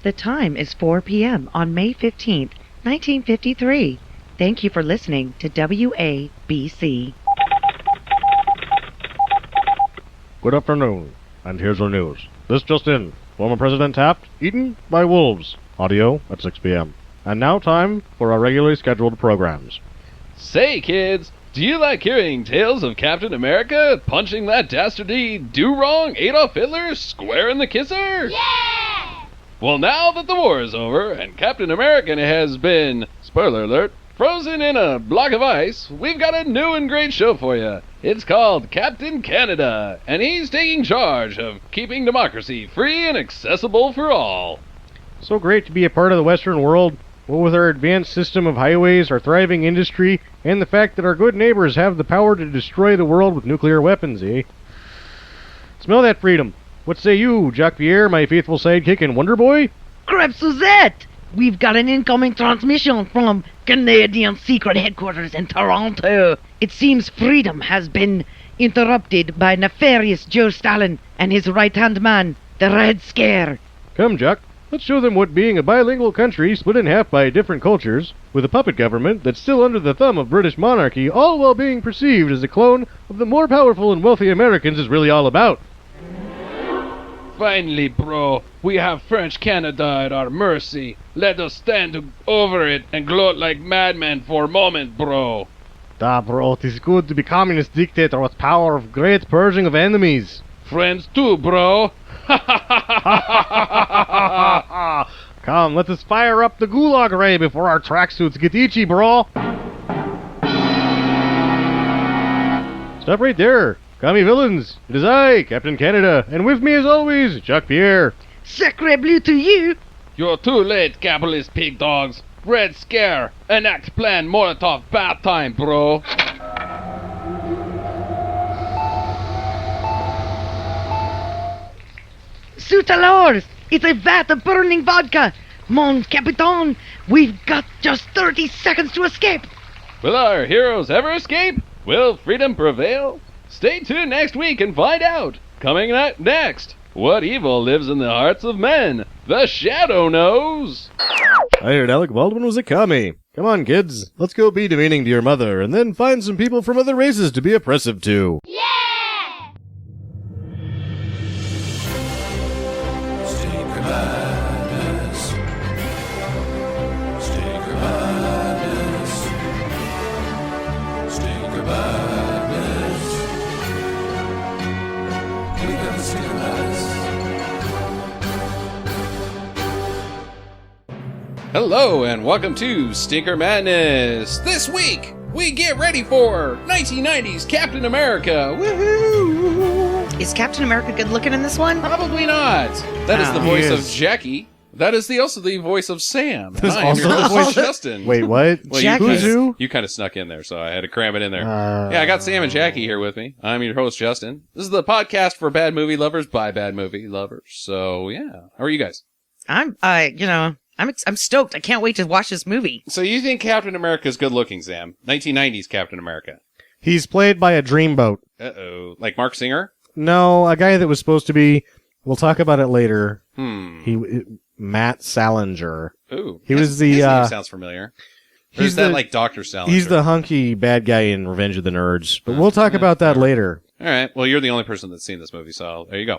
The time is 4 p.m. on May 15th, 1953. Thank you for listening to WABC. Good afternoon, and here's your news. This just in. Former President Taft eaten by wolves. Audio at 6 p.m. And now time for our regularly scheduled programs. Say, kids, do you like hearing tales of Captain America punching that dastardly do-wrong Adolf Hitler square in the kisser? Yeah! Well, now that the war is over and Captain America has been, spoiler alert, frozen in a block of ice, we've got a new and great show for you. It's called Captain Canada, and he's taking charge of keeping democracy free and accessible for all. So great to be a part of the Western world. What with our advanced system of highways, our thriving industry, and the fact that our good neighbors have the power to destroy the world with nuclear weapons, eh? Smell that freedom. What say you, Jacques Pierre, my faithful sidekick and Wonder Boy? Crêpe Suzette! We've got an incoming transmission from Canadian Secret Headquarters in Toronto. It seems freedom has been interrupted by nefarious Joe Stalin and his right-hand man, the Red Scare. Come, Jacques. Let's show them what being a bilingual country split in half by different cultures, with a puppet government that's still under the thumb of British monarchy, all while being perceived as a clone of the more powerful and wealthy Americans is really all about. Finally, bro, we have French Canada at our mercy. Let us stand over it and gloat like madmen for a moment, bro. Da, bro, it is good to be communist dictator with power of great purging of enemies. Friends too, bro. Come, let us fire up the gulag ray before our tracksuits get itchy, bro. Stop right there. Commie villains. It is I, Captain Canada, and with me as always, Jacques Pierre. Sacre bleu to you! You're too late, capitalist pig dogs. Red Scare, enact plan Molotov bad time, bro. Suit alors! It's a vat of burning vodka! Mon Capitan, we've got just 30 seconds to escape! Will our heroes ever escape? Will freedom prevail? Stay tuned next week and find out. Coming next, what evil lives in the hearts of men? The Shadow knows. I heard Alec Baldwin was a commie. Come on, kids. Let's go be demeaning to your mother, and then find some people from other races to be oppressive to. Yeah! Stinker Madness. Stinker Madness. Stinker Madness. We got the Stinker Madness. Hello and welcome to Stinker Madness. This week, we get ready for 1990's Captain America. Woohoo! Is Captain America good looking in this one? Probably not. That is the voice He of is. Jackie. That is also the voice of Sam. And That's I am also your the host, voice- Justin. Wait, what? Well, Jackie. Who's who? You kind of snuck in there, so I had to cram it in there. Yeah, I got Sam and Jackie here with me. I'm your host, Justin. This is the podcast for bad movie lovers by bad movie lovers. So, yeah. How are you guys? I'm stoked. I can't wait to watch this movie. So you think Captain America is good looking, Sam? 1990's Captain America. He's played by a dreamboat. Uh-oh. Like Mark Singer? No, a guy that was supposed to be. We'll talk about it later. Matt Salinger. Ooh. He was the, His name sounds familiar. Or he's is that the- like Dr. Salinger? He's the hunky bad guy in Revenge of the Nerds. But we'll talk about that later. All right. Well, you're the only person that's seen this movie, so there you go.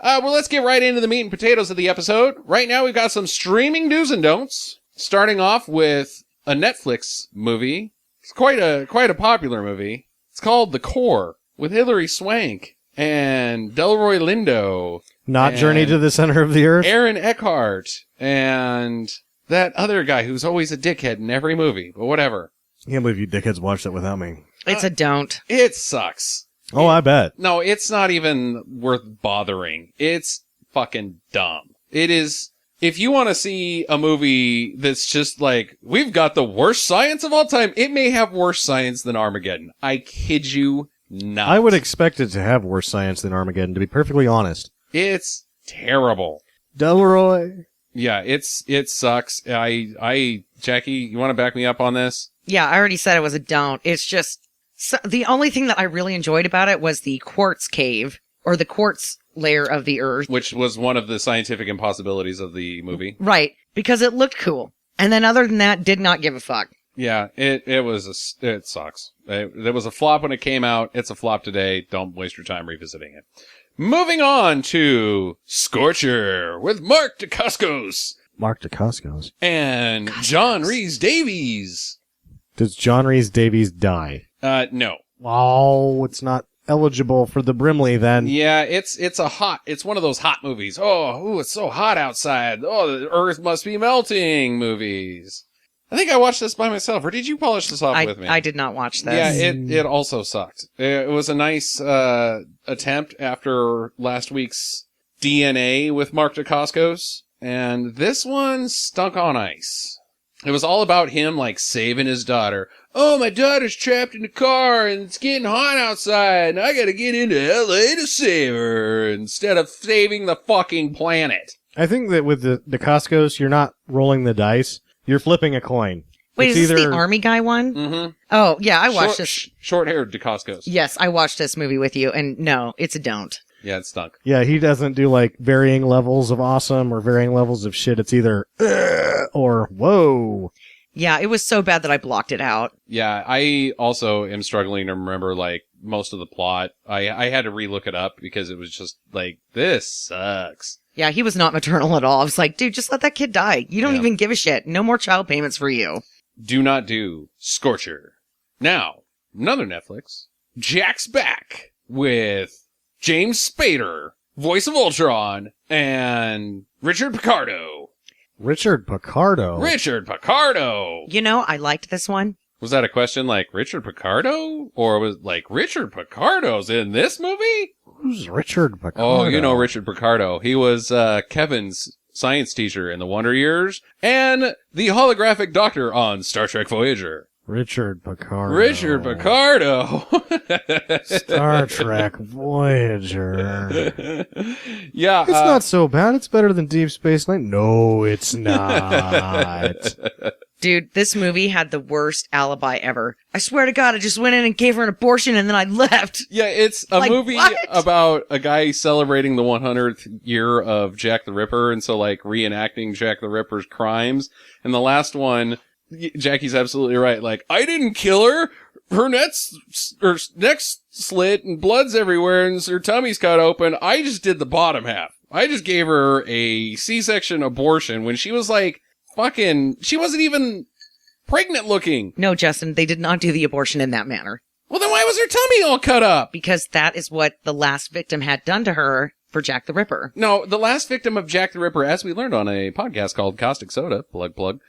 Well, let's get right into the meat and potatoes of the episode. Right now, we've got some streaming do's and don'ts. Starting off with a Netflix movie. It's quite a popular movie. It's called The Core with Hilary Swank and Delroy Lindo. Not And Journey to the Center of the Earth. Aaron Eckhart and that other guy who's always a dickhead in every movie, but whatever. I can't believe you dickheads watched it without me. It's a don't. It sucks. Oh, I bet. No, it's not even worth bothering. It's fucking dumb. It is. If you want to see a movie that's just like, we've got the worst science of all time, it may have worse science than Armageddon. I kid you not. I would expect it to have worse science than Armageddon, to be perfectly honest. It's terrible. Delroy. Yeah, it sucks. Jackie, you want to back me up on this? Yeah, I already said it was a don't. It's just the only thing that I really enjoyed about it was the quartz cave or the quartz layer of the Earth. Which was one of the scientific impossibilities of the movie. Right, because it looked cool. And then other than that, did not give a fuck. Yeah, it sucks. It was a flop when it came out. It's a flop today. Don't waste your time revisiting it. Moving on to Scorcher with Mark Dacascos Mark Dacascos. and John Rhys-Davies. Does John Rhys-Davies die? No. Oh, it's not eligible for the Brimley then. Yeah, it's one of those hot movies. Oh, it's so hot outside. Oh, the earth must be melting movies. I think I watched this by myself, or did you polish this off with me? I did not watch this. Yeah, it also sucked. It was a nice attempt after last week's DNA with Mark Dacascos, and this one stunk on ice. It was all about him, like, saving his daughter. Oh, my daughter's trapped in the car, and it's getting hot outside, and I gotta get into L.A. to save her, instead of saving the fucking planet. I think that with the Dacascos, you're not rolling the dice. You're flipping a coin. Wait, It's is this either- the army guy one? Mm-hmm. Oh, yeah, I watched this. Short-haired Dacascos. Yes, I watched this movie with you, and no, it's a don't. Yeah, it stunk. Yeah, he doesn't do like varying levels of awesome or varying levels of shit. It's either or whoa. Yeah, it was so bad that I blocked it out. Yeah, I also am struggling to remember, like, most of the plot. I had to relook it up because it was just like, this sucks. Yeah, he was not maternal at all. I was like, dude, just let that kid die. You don't Yeah. even give a shit. No more child payments for you. Do not do Scorcher. Now, another Netflix. Jack's back with James Spader, voice of Ultron, and Richard Picardo. Richard Picardo. Richard Picardo! You know, I liked this one. Was that a question like Richard Picardo? Or was like Richard Picardo's in this movie? Who's Richard Picardo? Oh, you know Richard Picardo. He was Kevin's science teacher in the Wonder Years and the holographic doctor on Star Trek Voyager. Richard Picardo. Richard Picardo. Star Trek Voyager. Yeah. It's not so bad. It's better than Deep Space Nine. No, it's not. Dude, this movie had the worst alibi ever. I swear to God, I just went in and gave her an abortion and then I left. Yeah, it's a Like, movie what? about a guy celebrating the 100th year of Jack the Ripper, and so, like, reenacting Jack the Ripper's crimes. And the last one, Jackie's absolutely right. Like, I didn't kill her. Her neck's slit and blood's everywhere and her tummy's cut open. I just did the bottom half. I just gave her a C-section abortion when she was like, she wasn't even pregnant looking. No, Justin, they did not do the abortion in that manner. Well, then why was her tummy all cut up? Because that is what the last victim had done to her for Jack the Ripper. No, the last victim of Jack the Ripper, as we learned on a podcast called Caustic Soda, plug,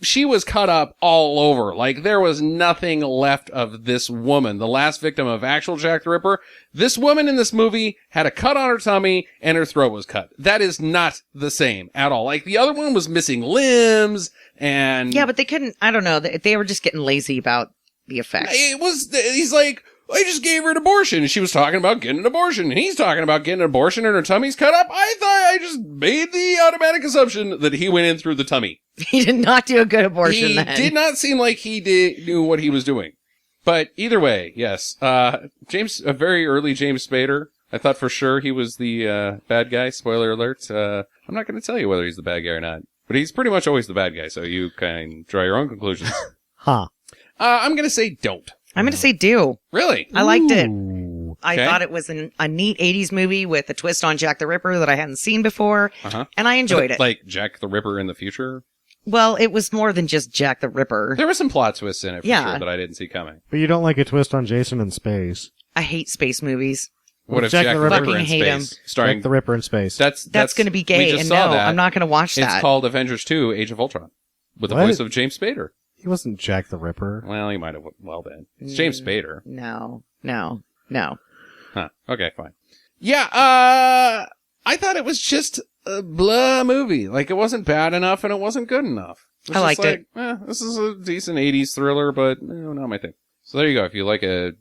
she was cut up all over. Like, there was nothing left of this woman. The last victim of actual Jack the Ripper, this woman in this movie had a cut on her tummy and her throat was cut. That is not the same at all. Like, the other one was missing limbs and... Yeah, but they couldn't, I don't know, they were just getting lazy about the effects. He's like, I just gave her an abortion. And she was talking about getting an abortion. And he's talking about getting an abortion and her tummy's cut up. I thought I just made the automatic assumption that he went in through the tummy. He did not do a good abortion He then. did not seem like he knew what he was doing. But either way, yes. A very early James Spader. I thought for sure he was the bad guy. Spoiler alert. I'm not going to tell you whether he's the bad guy or not. But he's pretty much always the bad guy, so you can draw your own conclusions. Huh. I'm going to say don't. I'm going to say do. Really? I liked it. Ooh. I Okay. thought it was a neat 80s movie with a twist on Jack the Ripper that I hadn't seen before, Uh-huh. and I enjoyed it. Like Jack the Ripper in the future? Well, it was more than just Jack the Ripper. There were some plot twists in it for Yeah. sure that I didn't see coming. But you don't like a twist on Jason in space. I hate space movies. What if Jack Jack the the Ripper- Ripper in Fucking hate him. space? Starring Jack the Ripper in space. That's That's going to be we gay, just and saw no, that. I'm not going to watch It's that. called Avengers 2: Age of Ultron with the What? voice of James Spader. He wasn't Jack the Ripper. Well, he might have well been. It's James Spader. No. Huh. Okay, fine. Yeah, I thought it was just a blah movie. Like, it wasn't bad enough and it wasn't good enough. was I just liked it. This is a decent 80s thriller, but not my thing. So there you go. If you like a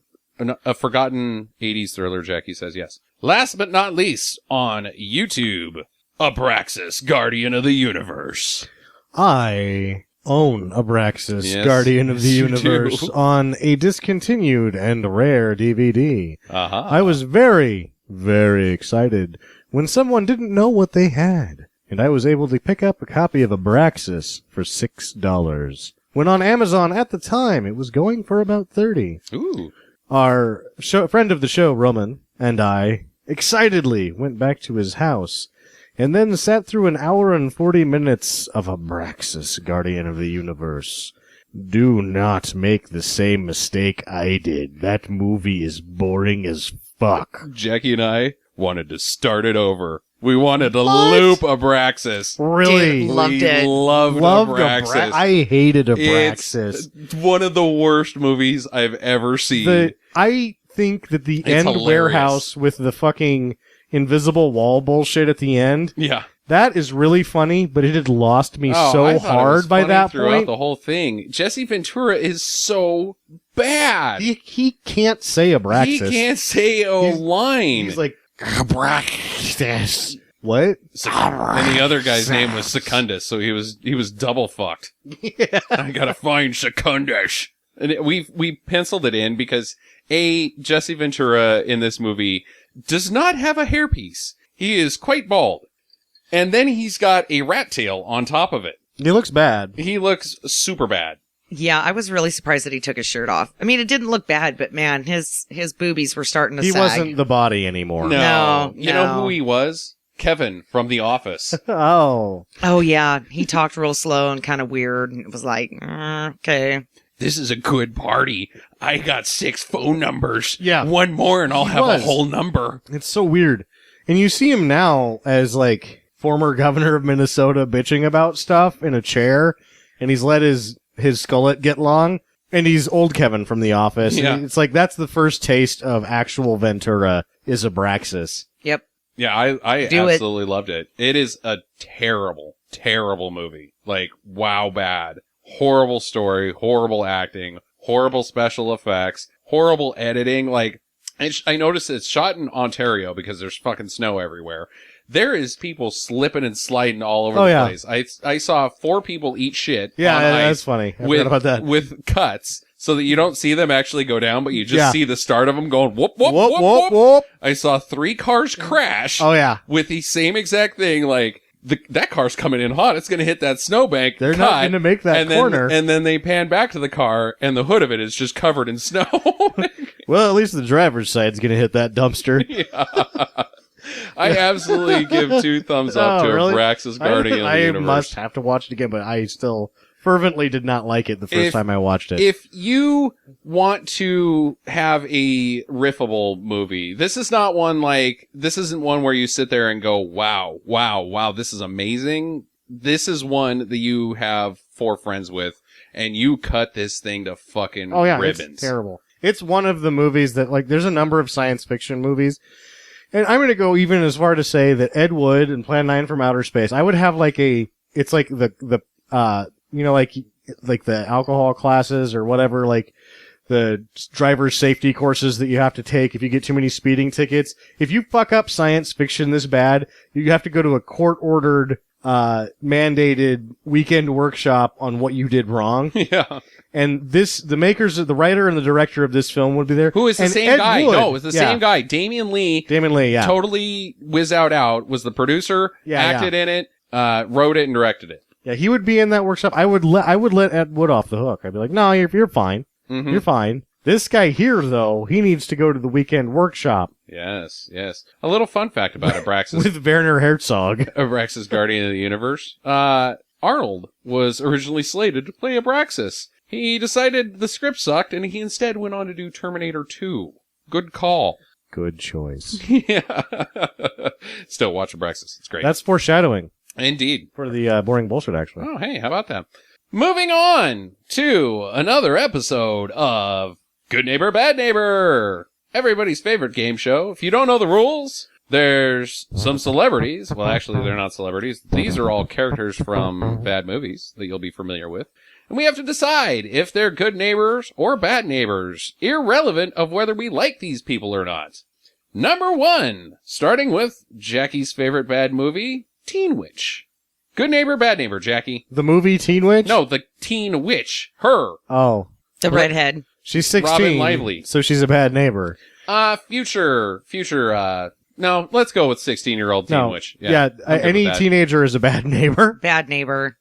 forgotten 80s thriller, Jackie says yes. Last but not least, on YouTube, Abraxas, Guardian of the Universe. I own Abraxas, Yes, Guardian of the yes, you Universe, do. on a discontinued and rare DVD. Uh-huh. I was very, very excited when someone didn't know what they had, and I was able to pick up a copy of Abraxas for $6. When on Amazon at the time, it was going for about $30. Ooh. Our friend of the show, Roman, and I excitedly went back to his house and then sat through an hour and 40 minutes of Abraxas, Guardian of the Universe. Do not make the same mistake I did. That movie is boring as fuck. Jackie and I wanted to start it over. We wanted to loop Abraxas. Really? Dude, loved We it. loved Abraxas. I hated Abraxas. It's one of the worst movies I've ever seen. I think that the It's end hilarious. warehouse with the fucking invisible wall bullshit at the end, Yeah. that is really funny, but it had lost me I so thought it was hard by funny that throughout point. the whole thing. Jesse Ventura is so bad. He can't say Abraxas. He can't say a line. He's like, Abraxas. What? And the other guy's name was Secundus, so he was double fucked. Yeah. I gotta find Secundus. And we penciled it in because Jesse Ventura in this movie does not have a hairpiece. He is quite bald. And then he's got a rat tail on top of it. He looks bad. He looks super bad. Yeah, I was really surprised that he took his shirt off. I mean, it didn't look bad, but man, his boobies were starting to He sag. wasn't the body anymore. No. No, You know no. who he was? Kevin from The Office. Oh. Oh yeah, he talked real slow and kind of weird. And it was like, okay. This is a good party. I got 6 phone numbers. Yeah. One more and I'll He have was. a whole number. It's so weird. And you see him now as, like, former governor of Minnesota bitching about stuff in a chair, and he's let his skullet get long, and he's old Kevin from The Office. Yeah. And it's like, that's the first taste of actual Ventura, is Abraxas. Yep. Yeah, I Do it. absolutely loved it. It is a terrible, terrible movie. Like, wow, bad. Horrible story, horrible acting, horrible special effects, horrible editing. Like, I noticed it's shot in Ontario because there's fucking snow everywhere. There is people slipping and sliding all over Oh, the yeah. place. I saw 4 people eat shit Yeah, on that's ice funny. I with, forgot about that. with cuts so that you don't see them actually go down, but you just Yeah. see the start of them going whoop, whoop, Whoop, whoop, whoop, whoop. whoop. I saw 3 cars crash Oh, yeah. with the same exact thing. Like, that car's coming in hot. It's going to hit that snowbank. They're not cut, going to make that and corner. and then they pan back to the car, and the hood of it is just covered in snow. Well, at least the driver's side's going to hit that dumpster. I absolutely give 2 thumbs up Oh, to really? Abraxas Guardian of the I Universe. must have to watch it again, but I still fervently did not like it the first If- time I watched it. If you want to have a riffable movie, this isn't one where you sit there and go, wow, this is amazing. This is one that you have 4 friends with, and you cut this thing to fucking ribbons. It's terrible. It's one of the movies that, like, there's a number of science fiction movies, and I'm going to go even as far to say that Ed Wood and Plan 9 from Outer Space, I would have it's like like the alcohol classes or whatever, like the driver's safety courses that you have to take if you get too many speeding tickets. If you fuck up science fiction this bad, you have to go to a court-ordered, mandated weekend workshop on what you did wrong. Yeah. And the writer and the director of this film would be there. Who is the And same Ed guy? Wood, No, it's the yeah. same guy. Damien Lee. Yeah. Totally whiz out, was the producer, Yeah, acted in it, wrote it and directed it. Yeah, he would be in that workshop. I would let Ed Wood off the hook. I'd be like, no, you're fine. Mhm. You're fine. This guy here, though, he needs to go to the weekend workshop Yes. A little fun fact about Abraxas. with Werner Herzog. Abraxas Guardian of the Universe. Arnold was originally slated to play Abraxas. He decided the script sucked, and he instead went on to do Terminator 2. Good call. Good choice. Yeah. Still watch Abraxas. It's great. That's foreshadowing Indeed. for the boring bullshit, actually. Oh, hey, how about that? Moving on to another episode of Good Neighbor, Bad Neighbor, everybody's favorite game show. If you don't know the rules, there's some celebrities. Well, actually, they're not celebrities. These are all characters from bad movies that you'll be familiar with. And we have to decide if they're good neighbors or bad neighbors, irrelevant of whether we like these people or not. Number 1, starting with Jackie's favorite bad movie, Teen Witch. Good neighbor, bad neighbor, Jackie. The movie Teen Witch? No, the teen witch. Her. Oh. The redhead. She's 16. Robin Lively. So she's a bad neighbor. Future No, let's go with 16-year-old Teen No. Witch. Yeah, I'm good any with that. teenager is a bad neighbor. Bad neighbor.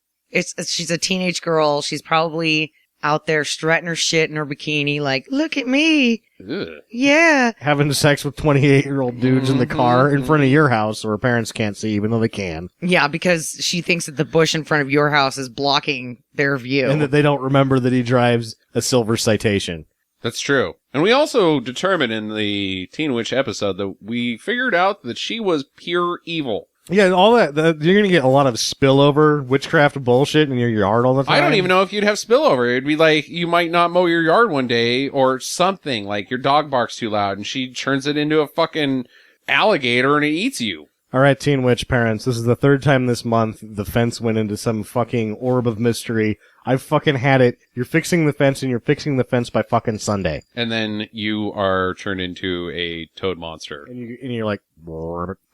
She's a teenage girl. She's probably out there strutting her shit in her bikini, like, look at me. Ugh. Yeah. Having sex with 28-year-old dudes in the car in front of your house so her parents can't see, even though they can. Yeah, because she thinks that the bush in front of your house is blocking their view. And that they don't remember that he drives a silver Citation. That's true. And we also determined in the Teen Witch episode that we figured out that she was pure evil. Yeah, all that, you're going to get a lot of spillover witchcraft bullshit in your yard all the time. I don't even know if you'd have spillover. It'd be like you might not mow your yard one day or something, like your dog barks too loud and she turns it into a fucking alligator and it eats you. All right, Teen Witch parents, this is the third time this month the fence went into some fucking orb of mystery. I've fucking had it. You're fixing the fence, and you're fixing the fence by fucking Sunday. And then you are turned into a toad monster. And you're like,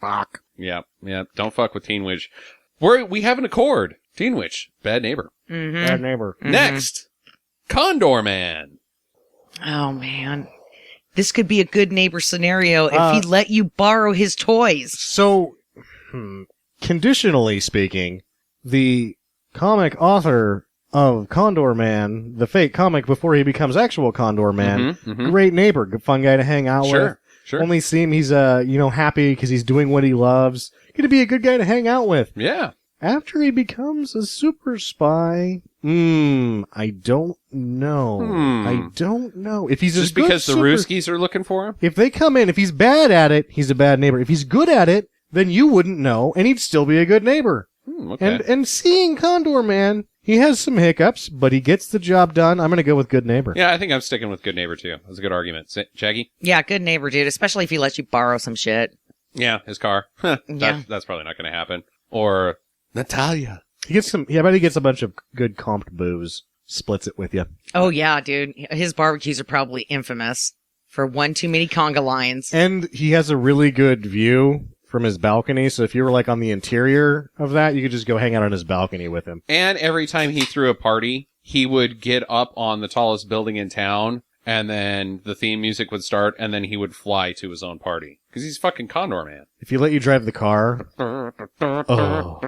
fuck. Yeah. Don't fuck with Teen Witch. We have an accord. Teen Witch, bad neighbor. Mm-hmm. Bad neighbor. Next, Condorman. Oh, man. This could be a good neighbor scenario if he let you borrow his toys. So, conditionally speaking, the comic author of Condorman, the fake comic before he becomes actual Condorman, great neighbor, good fun guy to hang out with. Sure. Only seem he's happy because he's doing what he loves. Gonna be a good guy to hang out with. Yeah. After he becomes a super spy, I don't know. I don't know. If he's Just because the Ruskies are looking for him? If they come in, if he's bad at it, he's a bad neighbor. If he's good at it, then you wouldn't know, and he'd still be a good neighbor. Okay. And seeing Condorman, he has some hiccups, but he gets the job done. I'm going to go with good neighbor. Yeah, I think I'm sticking with good neighbor, too. That's a good argument. Shaggy? Yeah, good neighbor, dude, especially if he lets you borrow some shit. Yeah, his car. Yeah. That's probably not going to happen. Or Natalia. He gets some. Yeah, I bet he gets a bunch of good comped booze. Splits it with you. Oh, yeah, dude. His barbecues are probably infamous for one too many conga lines. And he has a really good view from his balcony, so if you were like on the interior of that, you could just go hang out on his balcony with him. And every time he threw a party, he would get up on the tallest building in town, and then the theme music would start, and then he would fly to his own party. Because he's fucking Condorman. If you let you drive the car, oh.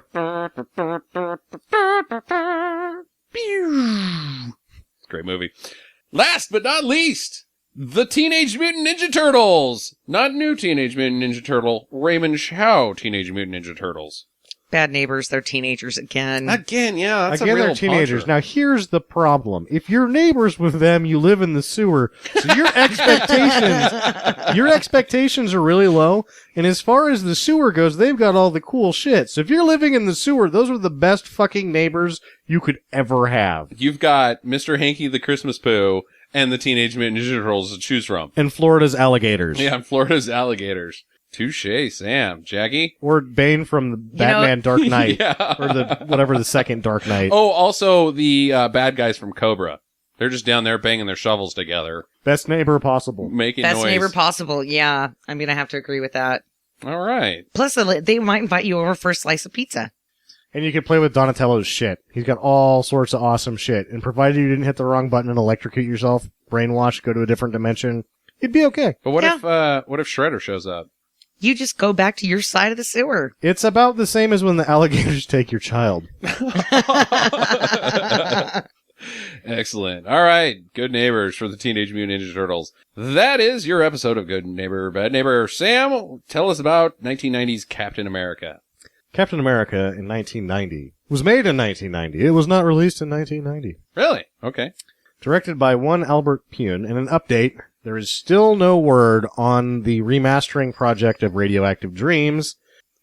Great movie. Last but not least, the Teenage Mutant Ninja Turtles. Not new Teenage Mutant Ninja Turtle, Raymond Chow Teenage Mutant Ninja Turtles. Bad neighbors, they're teenagers again. Again, yeah, that's Again, a real they're teenagers. puncher. Now, here's the problem. If you're neighbors with them, you live in the sewer, so your expectations are really low. And as far as the sewer goes, they've got all the cool shit. So if you're living in the sewer, those are the best fucking neighbors you could ever have. You've got Mr. Hanky the Christmas Pooh and the Teenage Mutant Ninja Turtles to choose from. And Florida's alligators. Yeah, Florida's alligators. Touche, Sam. Jackie? Or Bane from the Batman Dark Knight. Yeah. Or the second Dark Knight. Oh, also the bad guys from Cobra. They're just down there banging their shovels together. Best neighbor possible. Making Best noise. neighbor possible. Yeah, I'm going to have to agree with that. All right. Plus, they might invite you over for a slice of pizza. And you can play with Donatello's shit. He's got all sorts of awesome shit. And provided you didn't hit the wrong button and electrocute yourself, brainwash, go to a different dimension, you'd be okay. But what if Shredder shows up? You just go back to your side of the sewer. It's about the same as when the alligators take your child. Excellent. All right. Good neighbors for the Teenage Mutant Ninja Turtles. That is your episode of Good Neighbor, Bad Neighbor. Sam, tell us about 1990's Captain America. Captain America in 1990 was made in 1990. It was not released in 1990. Really? Okay. Directed by one Albert Pyun, and an update, there is still no word on the remastering project of Radioactive Dreams.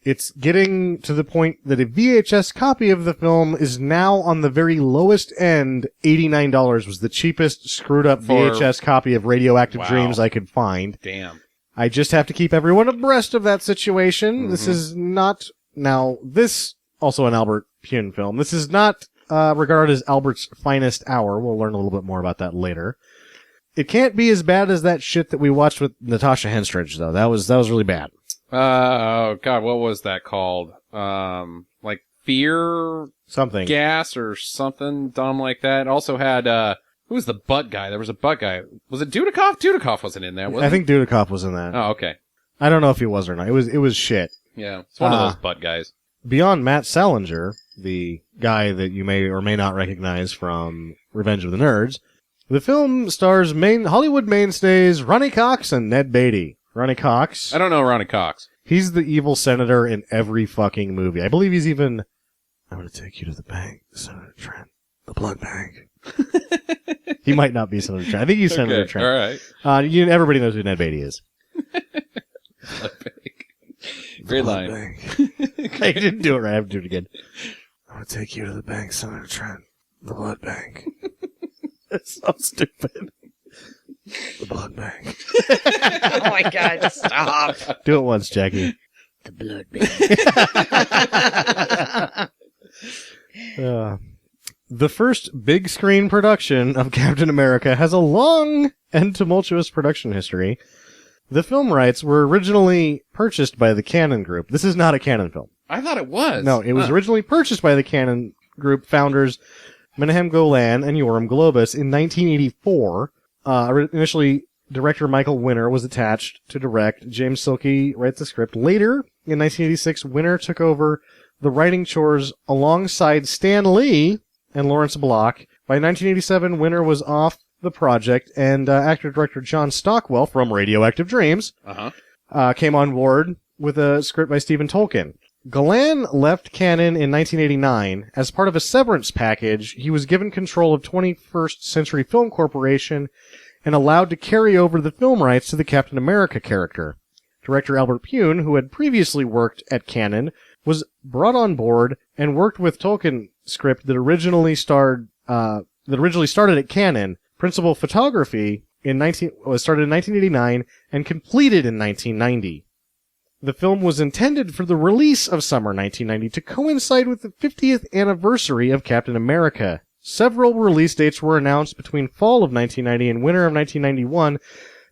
It's getting to the point that a VHS copy of the film is now on the very lowest end. $89 was the cheapest screwed up VHS copy of Radioactive Dreams I could find. Damn. I just have to keep everyone abreast of that situation. Mm-hmm. This is not... Now, this, also an Albert Pyun film, this is not regarded as Albert's finest hour. We'll learn a little bit more about that later. It can't be as bad as that shit that we watched with Natasha Henstridge, though. That was really bad. Oh, God, what was that called? Like Fear Something. Gas or something dumb like that. It also had, who was the butt guy? There was a butt guy. Was it Dudikoff? Dudikoff wasn't in there, was I think Dudikoff was in that. Oh, okay. I don't know if he was or not. It was shit. Yeah, it's one of those butt guys. Beyond Matt Salinger, the guy that you may or may not recognize from Revenge of the Nerds, the film stars Hollywood mainstays Ronnie Cox and Ned Beatty. Ronnie Cox. I don't know Ronnie Cox. He's the evil senator in every fucking movie. I believe he's even... I'm going to take you to the bank, Senator Trent. The blood bank. He might not be Senator Trent. I think he's Senator Okay, Trent. all right. Everybody knows who Ned Beatty is. Blood bank. Great line. I didn't do it right. I have to do it again. I'm going to take you to the bank, Senator Trent. The blood bank. That's so stupid. The blood bank. Oh my God, just stop. Do it once, Jackie. The blood bank. The first big screen production of Captain America has a long and tumultuous production history. The film rights were originally purchased by the Cannon Group. This is not a Cannon film. I thought it was. No, it was originally purchased by the Cannon Group founders Menahem Golan and Yoram Globus in 1984. Initially, director Michael Winner was attached to direct. James Silke writes the script. Later, in 1986, Winner took over the writing chores alongside Stan Lee and Lawrence Block. By 1987, Winner was off the project, and actor-director John Stockwell from Radioactive Dreams came on board with a script by Stephen Tolkien. Golan left Cannon in 1989. As part of a severance package, he was given control of 21st Century Film Corporation and allowed to carry over the film rights to the Captain America character. Director Albert Pyun, who had previously worked at Cannon, was brought on board and worked with Tolkien script that originally started at Cannon. Principal photography was started in 1989 and completed in 1990. The film was intended for the release of summer 1990 to coincide with the 50th anniversary of Captain America. Several release dates were announced between fall of 1990 and winter of 1991,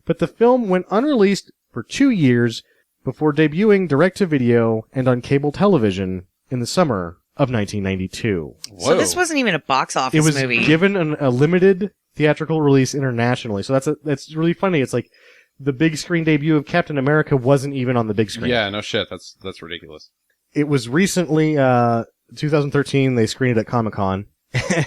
but the film went unreleased for 2 years before debuting direct-to-video and on cable television in the summer of 1992. Whoa. So this wasn't even a box office It was movie. given a limited theatrical release internationally, so that's really funny. It's like the big screen debut of Captain America wasn't even on the big screen. Yeah, no shit. That's ridiculous. It was recently, 2013, they screened it at Comic-Con,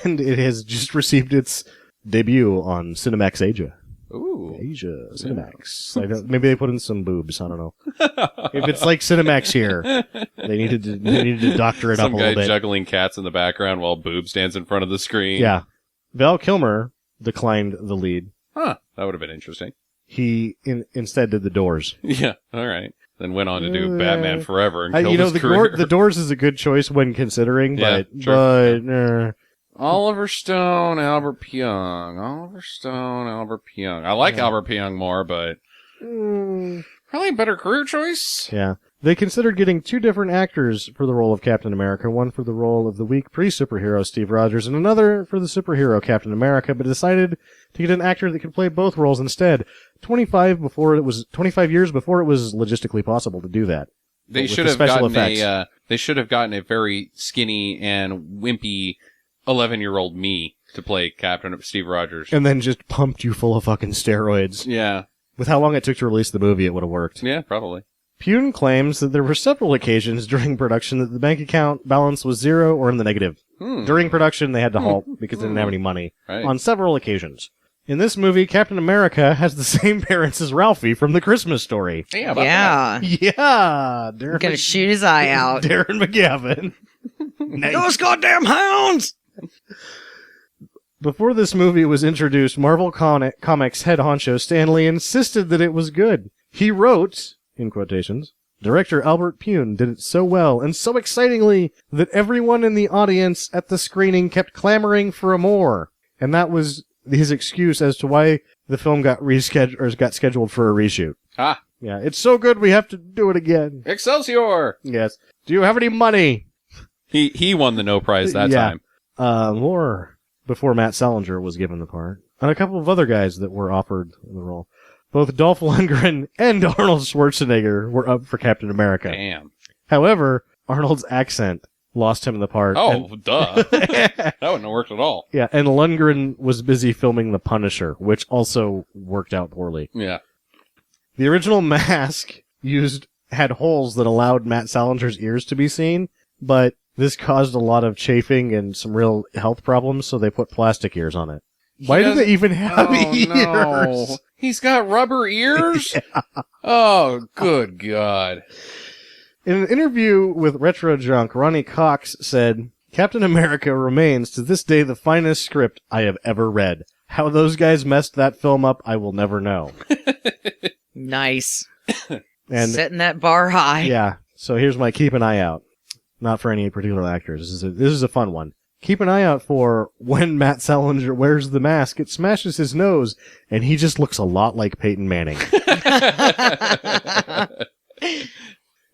and it has just received its debut on Cinemax Asia. Ooh. Asia, Cinemax. Maybe they put in some boobs, I don't know. If it's like Cinemax here, they needed to doctor it up a little bit. Some guy juggling cats in the background while Boob stands in front of the screen. Yeah. Val Kilmer declined the lead. Huh. That would have been interesting. He instead did The Doors. Yeah. All right. Then went on to do Batman Forever and killed his the career. The Doors is a good choice when considering, Yeah, but sure. Oliver Stone, Albert Pyun. Oliver Stone, Albert Pyun. I like Albert Pyun more, but probably a better career choice. Yeah. They considered getting 2 different actors for the role of Captain America, one for the role of the weak pre-superhero Steve Rogers, and another for the superhero Captain America, but decided to get an actor that could play both roles instead. 25 years before it was logistically possible to do that. They should have gotten a very skinny and wimpy 11-year-old me to play Captain Steve Rogers. And then just pumped you full of fucking steroids. Yeah. With how long it took to release the movie, it would have worked. Yeah, probably. Pyun claims that there were several occasions during production that the bank account balance was 0 or in the negative. During production, they had to halt because they didn't have any money. Right. On several occasions. In this movie, Captain America has the same parents as Ralphie from The Christmas Story. Yeah. About Yeah. Yeah! I'm gonna shoot his eye out. Darren McGavin. Those goddamn hounds! Before this movie was introduced, Marvel Comics head honcho Stan Lee insisted that it was good. He wrote, in quotations, director Albert Pyun did it so well and so excitingly that everyone in the audience at the screening kept clamoring for more. And that was his excuse as to why the film got scheduled for a reshoot. Ah. Yeah, it's so good we have to do it again. Excelsior! Yes. Do you have any money? He won the no prize that time. More before Matt Salinger was given the part. And a couple of other guys that were offered the role. Both Dolph Lundgren and Arnold Schwarzenegger were up for Captain America. Damn. However, Arnold's accent lost him the part. Oh, duh. That wouldn't have worked at all. Yeah, and Lundgren was busy filming The Punisher, which also worked out poorly. Yeah. The original mask had holes that allowed Matt Salinger's ears to be seen, but this caused a lot of chafing and some real health problems, so they put plastic ears on it. Why do they even have ears? No. He's got rubber ears? Yeah. Oh, good God. In an interview with Retro Junk, Ronnie Cox said, Captain America remains to this day the finest script I have ever read. How those guys messed that film up, I will never know. Nice. And setting that bar high. yeah, so here's my keep an eye out. Not for any particular actors. This is a fun one. Keep an eye out for when Matt Salinger wears the mask, it smashes his nose, and he just looks a lot like Peyton Manning.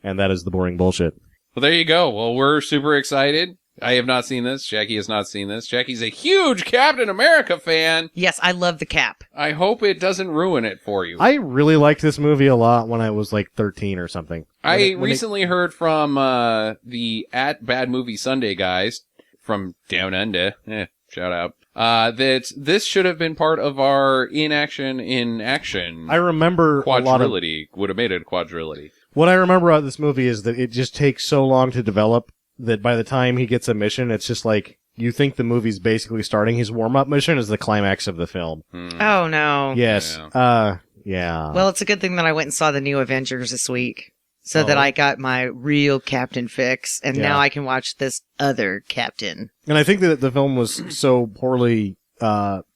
And that is the boring bullshit. Well, there you go. Well, we're super excited. I have not seen this. Jackie has not seen this. Jackie's a huge Captain America fan. Yes, I love the cap. I hope it doesn't ruin it for you. I really liked this movie a lot when I was like 13 or something. I recently heard from the at Bad Movie Sunday guys from Down Under, shout out, that this should have been part of our in action. I remember quadrility. Would have made it a quadrility. What I remember about this movie is that it just takes so long to develop that by the time he gets a mission, it's just like, you think the movie's basically starting. His warm-up mission is the climax of the film. Oh, no. Yes. Yeah. Yeah. Well, it's a good thing that I went and saw the new Avengers this week, so that I got my real Captain fix, and now I can watch this other Captain. And I think that the film was so poorly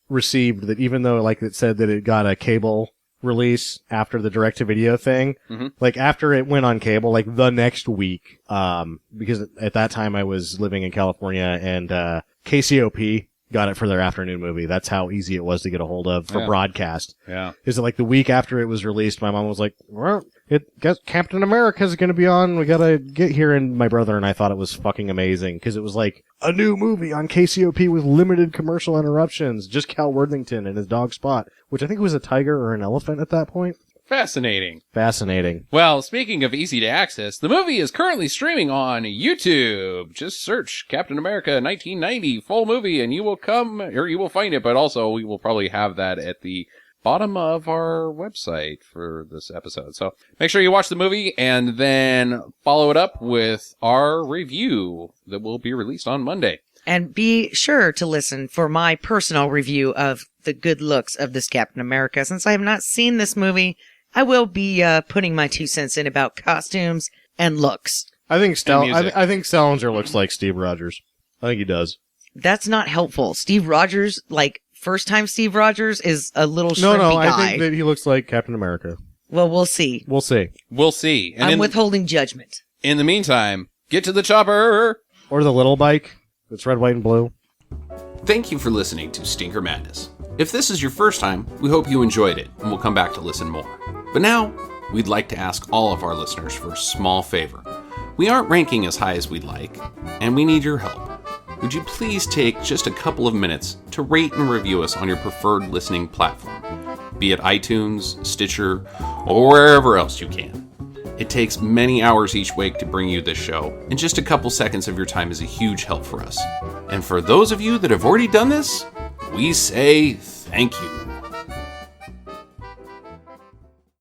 received that even though, like, it said that it got a cable release after the direct-to-video thing, like, after it went on cable, like, the next week, because at that time I was living in California, and KCOP got it for their afternoon movie. That's how easy it was to get a hold of for broadcast. Yeah. Is it like the week after it was released, my mom was like, well, Captain America's going to be on. We got to get here. And my brother and I thought it was fucking amazing because it was like a new movie on KCOP with limited commercial interruptions. Just Cal Worthington and his dog Spot, which I think was a tiger or an elephant at that point. Fascinating. Well, speaking of easy to access, the movie is currently streaming on YouTube. Just search Captain America 1990 full movie and you will find it, but also we will probably have that at the bottom of our website for this episode. So make sure you watch the movie and then follow it up with our review that will be released on Monday. And be sure to listen for my personal review of the good looks of this Captain America. Since I have not seen this movie, I will be putting my 2 cents in about costumes and looks. I think Salinger looks like Steve Rogers. I think he does. That's not helpful. Steve Rogers, like, first-time Steve Rogers is a little shrimpy guy. I think that he looks like Captain America. Well, we'll see. We'll see. And I'm withholding judgment. In the meantime, get to the chopper! Or the little bike. It's red, white, and blue. Thank you for listening to Stinker Madness. If this is your first time, we hope you enjoyed it, and we'll come back to listen more. But now, we'd like to ask all of our listeners for a small favor. We aren't ranking as high as we'd like, and we need your help. Would you please take just a couple of minutes to rate and review us on your preferred listening platform, be it iTunes, Stitcher, or wherever else you can. It takes many hours each week to bring you this show, and just a couple seconds of your time is a huge help for us. And for those of you that have already done this, we say thank you.